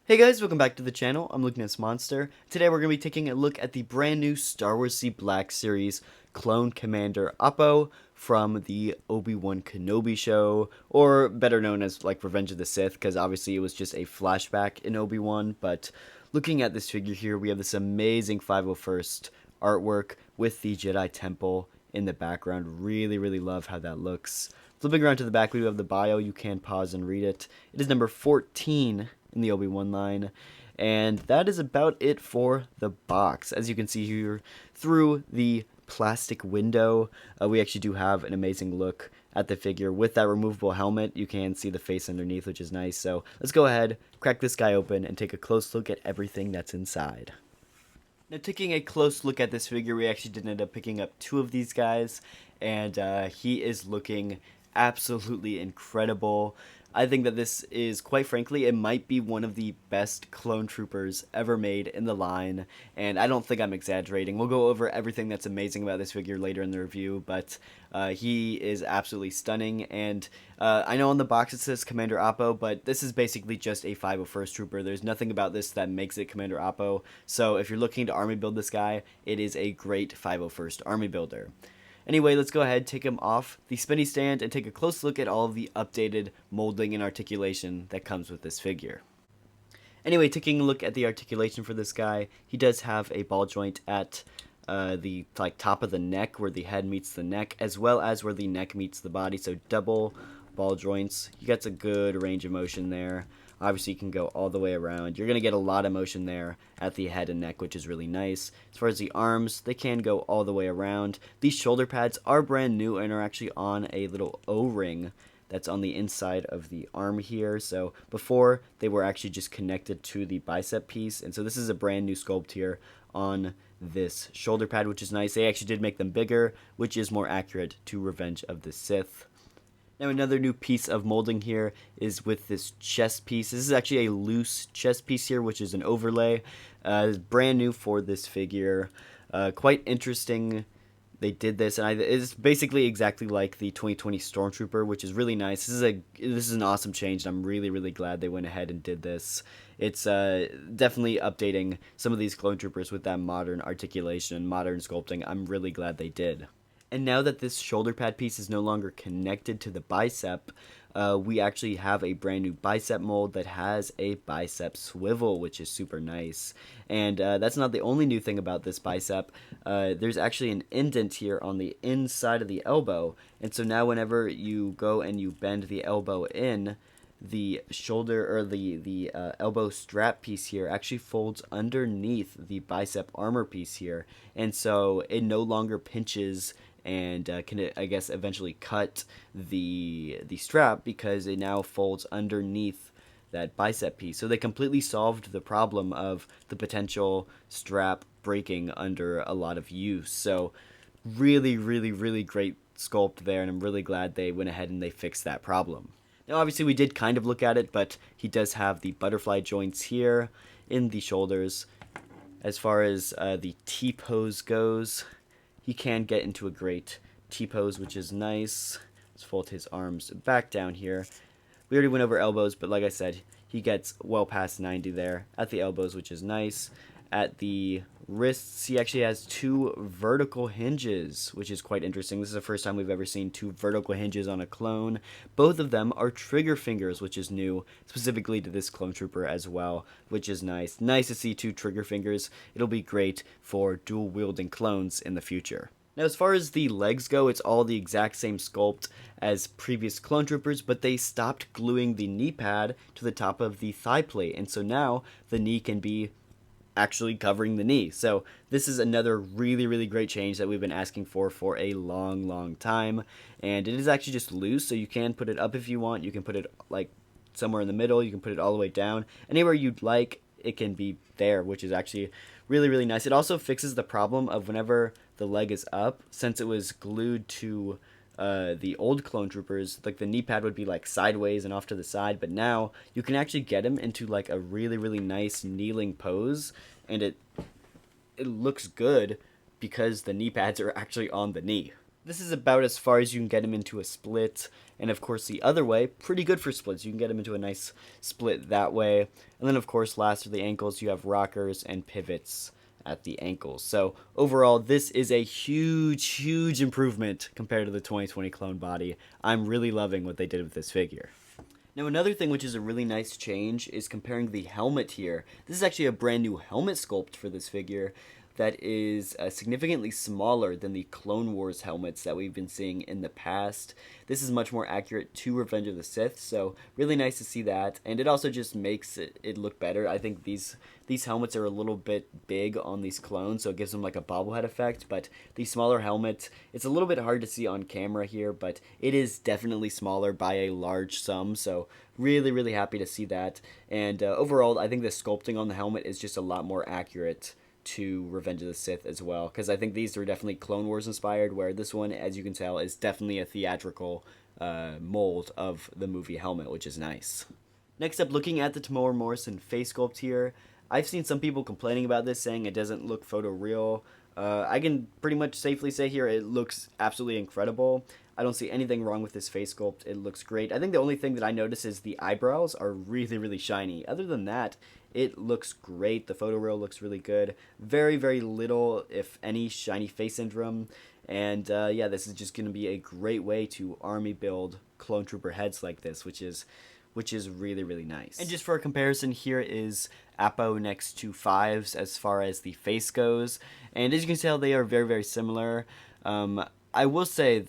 Hey guys, welcome back to the channel. I'm Looking at Monster. Today we're going to be taking a look at the brand new Star Wars C Black series Clone Commander Appo from the Obi-Wan Kenobi show, or better known as like Revenge of the Sith, because obviously it was just a flashback in Obi-Wan. But looking at this figure here, we have this amazing 501st artwork with the Jedi Temple in the background. Really love how that looks. Flipping around to the back, we have the bio. You can pause and read it. It is number 14 in the Obi-Wan line. And that is about it for the box. As you can see here through the plastic window, we actually do have an amazing look at the figure. With that removable helmet, you can see the face underneath, which is nice. So let's go ahead, crack this guy open, and take a close look at everything that's inside. Now, taking a close look at this figure, we actually did end up picking up two of these guys, and he is looking absolutely incredible. I think that this is, quite frankly, it might be one of the best clone troopers ever made in the line, and I don't think I'm exaggerating. We'll go over everything that's amazing about this figure later in the review, but he is absolutely stunning, and I know on the box it says Commander Appo, but this is basically just a 501st Trooper. There's nothing about this that makes it Commander Appo, so if you're looking to army build this guy, it is a great 501st army builder. Anyway, let's go ahead, take him off the spinny stand, and take a close look at all of the updated molding and articulation that comes with this figure. Anyway, taking a look at the articulation for this guy, he does have a ball joint at the top of the neck where the head meets the neck, as well as where the neck meets the body, so double ball joints. He gets a good range of motion there. Obviously, you can go all the way around. You're going to get a lot of motion there at the head and neck, which is really nice. As far as the arms, they can go all the way around. These shoulder pads are brand new and are actually on a little O-ring that's on the inside of the arm here. So before, they were actually just connected to the bicep piece. And so this is a brand new sculpt here on this shoulder pad, which is nice. They actually did make them bigger, which is more accurate to Revenge of the Sith. Now, another new piece of molding here is with this chest piece. This is actually a loose chest piece here, which is an overlay. Brand new for this figure. Quite interesting. They did this, and it's basically exactly like the 2020 Stormtrooper, which is really nice. This is an awesome change, and I'm really glad they went ahead and did this. It's definitely updating some of these clone troopers with that modern articulation and modern sculpting. I'm really glad they did. And now that this shoulder pad piece is no longer connected to the bicep, we actually have a brand new bicep mold that has a bicep swivel, which is super nice. And that's not the only new thing about this bicep. There's actually an indent here on the inside of the elbow. And so now whenever you go and you bend the elbow in, the shoulder or the elbow strap piece here actually folds underneath the bicep armor piece here. And so it no longer pinches and can, I guess, eventually cut the strap because it now folds underneath that bicep piece. So they completely solved the problem of the potential strap breaking under a lot of use. So really great sculpt there, and I'm really glad they went ahead and they fixed that problem. Now, obviously, we did kind of look at it, but he does have the butterfly joints here in the shoulders. As far as the T-pose goes, he can get into a great T-pose, which is nice. Let's fold his arms back down here. We already went over elbows, but like I said, he gets well past 90 there at the elbows, which is nice. At the wrists, he actually has two vertical hinges, which is quite interesting. This is the first time we've ever seen two vertical hinges on a clone. Both of them are trigger fingers, which is new, specifically to this clone trooper as well, which is nice. Nice to see two trigger fingers. It'll be great for dual-wielding clones in the future. Now, as far as the legs go, it's all the exact same sculpt as previous clone troopers, but they stopped gluing the knee pad to the top of the thigh plate, and so now the knee can be actually covering the knee. So this is another really great change that we've been asking for a long time, and it is actually just loose, so you can put it up if you want. You can put it like somewhere in the middle. You can put it all the way down. Anywhere you'd like, it can be there, which is actually really nice. It also fixes the problem of whenever the leg is up, since it was glued to the old clone troopers, like the knee pad would be like sideways and off to the side, but now you can actually get him into like a really nice kneeling pose, and it looks good because the knee pads are actually on the knee. This is about as far as you can get him into a split. And of course, the other way, pretty good for splits. You can get him into a nice split that way. And then, of course, last are the ankles. You have rockers and pivots at the ankles. So overall, this is a huge improvement compared to the 2020 clone body. I'm really loving what they did with this figure. Now, another thing which is a really nice change is comparing the helmet here. This is actually a brand new helmet sculpt for this figure that is significantly smaller than the Clone Wars helmets that we've been seeing in the past. This is much more accurate to Revenge of the Sith, so really nice to see that. And it also just makes it look better. I think these helmets are a little bit big on these clones, so it gives them like a bobblehead effect. But the smaller helmet, it's a little bit hard to see on camera here, but it is definitely smaller by a large sum. So really happy to see that. And overall, I think the sculpting on the helmet is just a lot more accurate to Revenge of the Sith as well, because I think these were definitely Clone Wars inspired, where this one, as you can tell, is definitely a theatrical mold of the movie helmet, which is nice. Next up, looking at the Temuera Morrison face sculpt here, I've seen some people complaining about this, saying it doesn't look photoreal. I can pretty much safely say here it looks absolutely incredible. I don't see anything wrong with this face sculpt. It looks great. I think the only thing that I notice is the eyebrows are really shiny. Other than that, it looks great. The photoreal looks really good. Very little, if any, shiny face syndrome. And yeah, this is just going to be a great way to army build clone trooper heads like this, which is really nice. And just for a comparison, here is Appo next to Fives as far as the face goes. And as you can tell, they are very similar. I will say,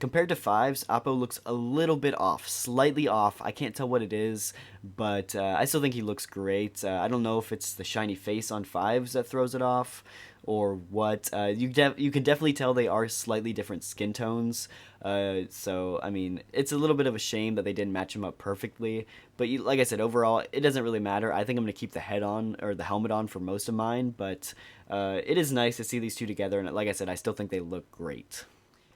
compared to Fives, Appo looks a little bit off, slightly off. I can't tell what it is, but I still think he looks great. I don't know if it's the shiny face on Fives that throws it off, or what. You can definitely tell they are slightly different skin tones. So, I mean, it's a little bit of a shame that they didn't match him up perfectly. But like I said, overall, it doesn't really matter. I think I'm going to keep the head on, or the helmet on for most of mine. But it is nice to see these two together. And like I said, I still think they look great.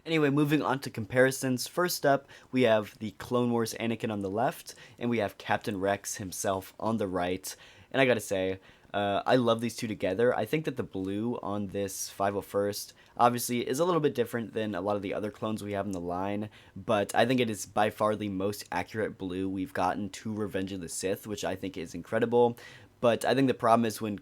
Anyway, moving on to comparisons. First up, we have the Clone Wars Anakin on the left, and we have Captain Rex himself on the right. And I gotta say, I love these two together. I think that the blue on this 501st obviously is a little bit different than a lot of the other clones we have in the line, but I think it is by far the most accurate blue we've gotten to Revenge of the Sith, which I think is incredible. But I think the problem is when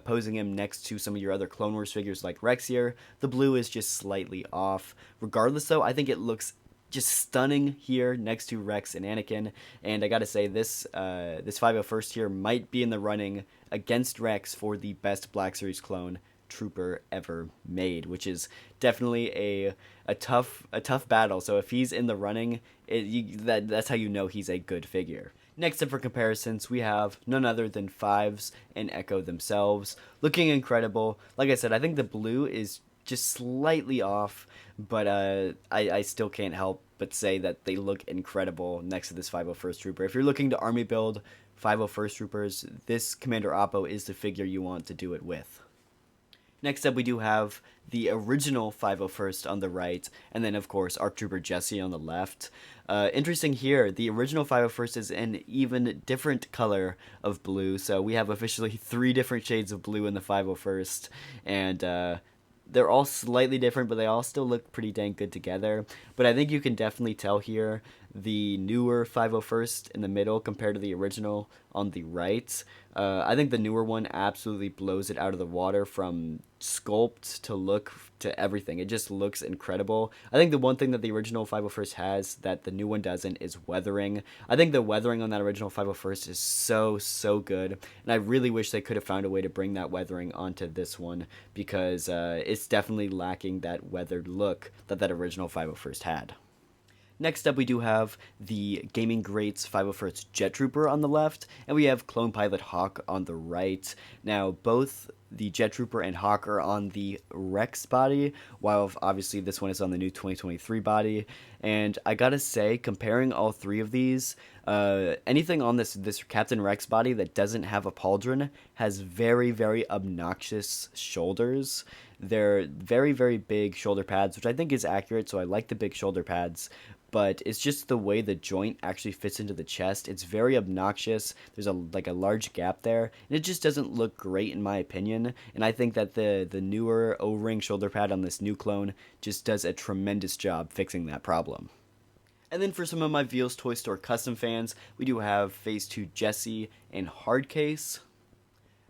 posing him next to some of your other Clone Wars figures like Rex here, the blue is just slightly off. Regardless though, I think it looks just stunning here next to Rex and Anakin, and I gotta say this 501st here might be in the running against Rex for the best Black Series clone trooper ever made, which is definitely a tough battle. So if he's in the running, that's how you know he's a good figure. Next up for comparisons, we have none other than Fives and Echo themselves, looking incredible. Like I said, I think the blue is just slightly off, but I still can't help but say that they look incredible next to this 501st Trooper. If you're looking to army build 501st Troopers, this Commander Appo is the figure you want to do it with. Next up, we do have the original 501st on the right, and then, of course, ARC Trooper Jesse on the left. Interesting here, the original 501st is an even different color of blue, so we have officially 3 different shades of blue in the 501st, and they're all slightly different, but they all still look pretty dang good together. But I think you can definitely tell here the newer 501st in the middle compared to the original on the right. I think the newer one absolutely blows it out of the water, from sculpt to look to everything. It just looks incredible. I think the one thing that the original 501st has that the new one doesn't is weathering. I think the weathering on that original 501st is so good, and I really wish they could have found a way to bring that weathering onto this one, because it's definitely lacking that weathered look that original 501st had. Next up, we do have the Gaming Greats 501st Jet Trooper on the left, and we have Clone Pilot Hawk on the right. Now, both the Jet Trooper and Hawk are on the Rex body, while obviously this one is on the new 2023 body. And I gotta say, comparing all 3 of these, anything on this Captain Rex body that doesn't have a pauldron has very obnoxious shoulders. They're very big shoulder pads, which I think is accurate, so I like the big shoulder pads. but it's just the way the joint actually fits into the chest. It's very obnoxious. There's a large gap there, and it just doesn't look great in my opinion. And I think that the newer O-ring shoulder pad on this new clone just does a tremendous job fixing that problem. And then for some of my Veals Toy Store custom fans, we do have Phase 2 Jesse and Hardcase,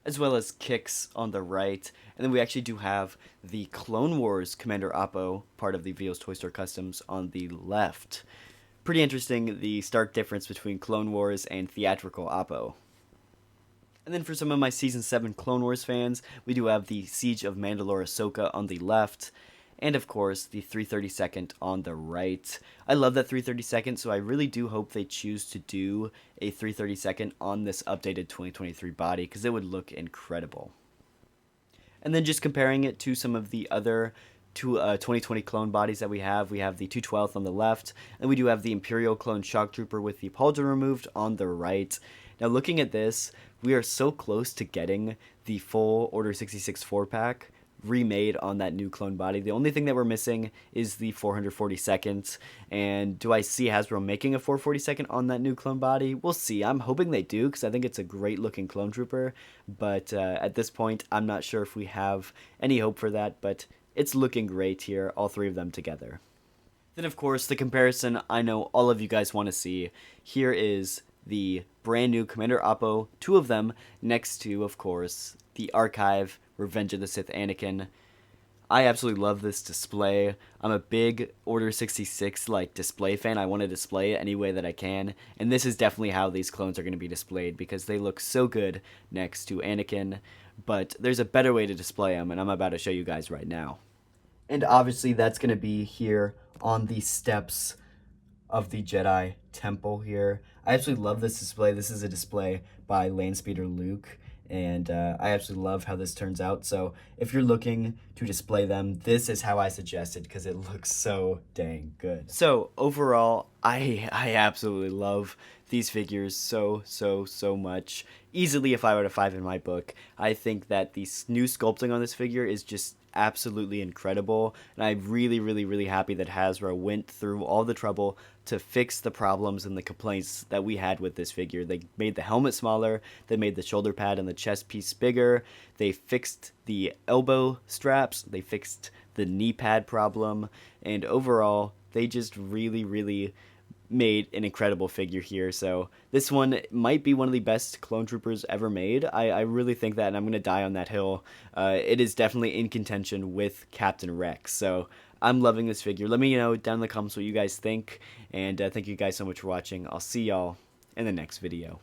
as well as Kicks on the right. And then we actually do have the Clone Wars Commander Appo, part of the Veals Toy Store Customs, on the left. Pretty interesting, the stark difference between Clone Wars and theatrical Appo. And then for some of my Season 7 Clone Wars fans, we do have the Siege of Mandalore Ahsoka on the left, and of course the 332nd on the right. I love that 332nd, so I really do hope they choose to do a 332nd on this updated 2023 body, because it would look incredible. And then just comparing it to some of the other 2020 clone bodies that we have the 212th on the left, and we do have the Imperial Clone Shock Trooper with the pauldron removed on the right. Now looking at this, we are so close to getting the full Order 66 4-pack remade on that new clone body. The only thing that we're missing is the 442nd, and do I see Hasbro making a 442nd on that new clone body? We'll see. I'm hoping they do, because I think it's a great looking clone trooper, but at this point I'm not sure if we have any hope for that, but it's looking great here, all three of them together. Then of course the comparison I know all of you guys want to see. Here is the brand new Commander Appo, two of them, next to, of course, the Archive Revenge of the Sith Anakin. I absolutely love this display. I'm a big Order 66 display fan. I want to display it any way that I can, and this is definitely how these clones are going to be displayed, because they look so good next to Anakin, but there's a better way to display them, and I'm about to show you guys right now. And obviously that's going to be here on the steps of the Jedi Temple here. I absolutely love this display. This is a display by Landspeeder Luke, and I absolutely love how this turns out. So if you're looking to display them, this is how I suggested, because it looks so dang good. So overall, I absolutely love these figures so much. Easily a 5 out of 5 in my book. I think that the new sculpting on this figure is just absolutely incredible, and I'm really happy that Hasbro went through all the trouble to fix the problems and the complaints that we had with this figure. They made the helmet smaller, they made the shoulder pad and the chest piece bigger, they fixed the elbow straps, they fixed the knee pad problem, and overall they just really made an incredible figure here. So this one might be one of the best clone troopers ever made. I really think that, and I'm going to die on that hill. It is definitely in contention with Captain Rex. So I'm loving this figure. Let me know down in the comments what you guys think, and thank you guys so much for watching. I'll see y'all in the next video.